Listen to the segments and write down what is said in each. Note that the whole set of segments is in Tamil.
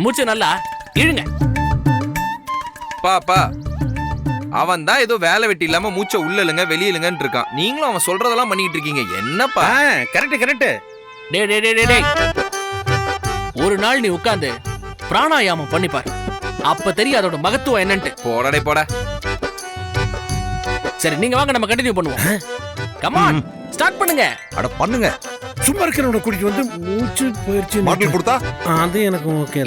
மூச்சு நல்லா இழுங்க. பாப்பா அவன் தான் ஏதோ வேலை வெட்டி இல்லாம மூச்சை உள்ள இல்லங்க வெளியிலுங்கன்னு இருக்கான். நீங்களும் அவன் சொல்றதெல்லாம் பண்ணிட்டு இருக்கீங்க. என்னப்பா? கரெக்ட். டேய். ஒரு நாள் நீ உட்கார்ந்து பிராணாயாமம் பண்ணிப்பார், அப்ப தெரியும் அதோட மகத்துவம் என்னன்ட்டு. போடா போட. சரி நீங்க வாங்க, நம்ம கண்டினியூ பண்ணுவோம். கமான் ஸ்டார்ட் பண்ணுங்க. அட பண்ணுங்க. சும்மா இருக்கிறவன குடிக்கு வந்து மூச்சு பயிற்சி பாட்டில் கொடுத்தா அது எனக்கு ஓகே.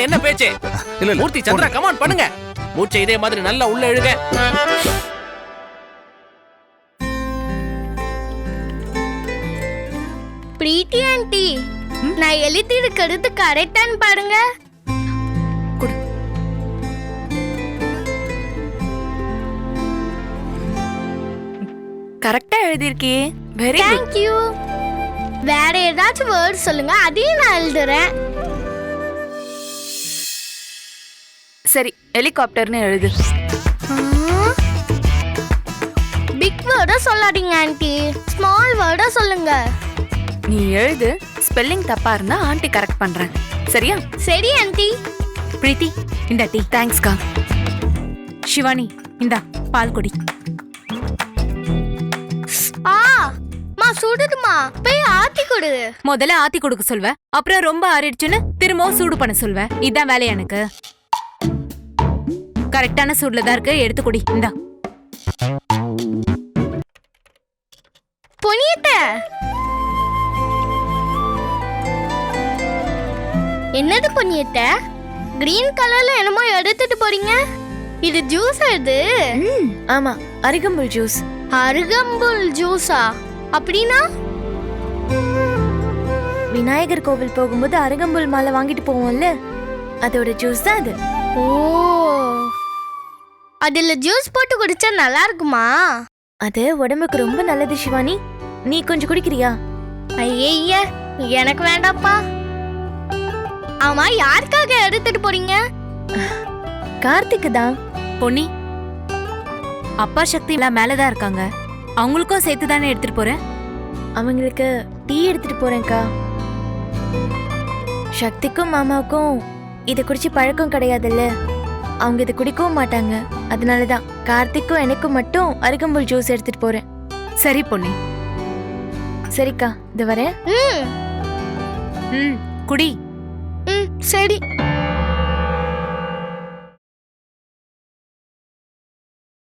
என்ன பேச்சு? இல்ல மூர்த்தி சந்திரா கமான் பண்ணுங்க. மூச்சை இதே மாதிரி நல்லா உள்ள இழுங்க. பிரீத்தி ஆண்டி, நான் எழுதிருக்கிறது கரெக்டான்னு பாருங்க. கரெக்டா எழுதிருக்கியே, வெரி குட். Thank you. வேற ஏதாச்சும் வேர்ட் சொல்லுங்க, அதையும் நான் எழுதுறேன். சரி, ஹெலிகாப்டர்னு எழுது. பிக் வேர்டா சொல்லாதீங்க ஆண்டி, ஸ்மால் வேர்டா சொல்லுங்க. நீ எழுது, ஸ்பெல்லிங் தப்பா இருந்தா ஆண்டி கரெக்ட் பண்றேன். சரியா? சரி ஆண்டி. பிரீத்தி, இந்த டீ. தேங்க்ஸ்க்கா. சிவானி, இந்தா பால் குடி. மா சுடுதுமா, போய் ஆத்தி கொடு. முதல்ல ஆத்தி கொடுக்க சொல்வ, அப்புறம் ரொம்ப ஆறிடுச்சுன்னு திரும்பவும் சூடு பண்ண சொல்வ. இதான் வேலை எனக்கு. கரெக்டான சூடுல தான் இருக்கு, எடுத்து குடி. இந்தா. பொனியத்த என்னது பொனியத்த? கிரீன் கலர்ல என்னமோ எடுத்துட்டு போறீங்க. இது ஜூஸ் இது? ஆமா, அரிகம்புல் ஜூஸ். அருகம்புல் ஜூஸா? அப்படின்னா விநாயகர் கோவில் போகும்போது அருகம்புல் மாலை வாங்கிட்டு போவோம்ல, அதோட ஜூஸ் தான் அது. ஓ, அதுல ஜூஸ் போட்டு குடிச்சா நல்லா இருக்குமா? அது உடம்புக்கு ரொம்ப நல்லது சிவானி. நீ கொஞ்சம் குடிக்கிறியா? ஐய, எனக்கு வேண்டாப்பா. ஆமா, யாருக்காக எடுத்துட்டு போறீங்க? கார்த்திக்கு தான். பொன்னி, அப்பா சக்தி எல்லாம் மேலதான் இருக்காங்க, அவங்களுக்கும் சேர்த்து தானே எடுத்துட்டு போறேன். அவங்களுக்கு டீ எடுத்துட்டு போறேன்க்கா. சக்திக்கும் மாமாவுக்கும் இதை குடிச்சு பழக்கம் கிடையாதுல்ல, அவங்க இதை குடிக்கவும் மாட்டாங்க. அதனாலதான் கார்த்திக்கும் எனக்கும் மட்டும் அருகம்புல் ஜூஸ் எடுத்துட்டு போறேன். சரி பொன்னி. சரிக்கா, இது வரேன். குடி. சரி.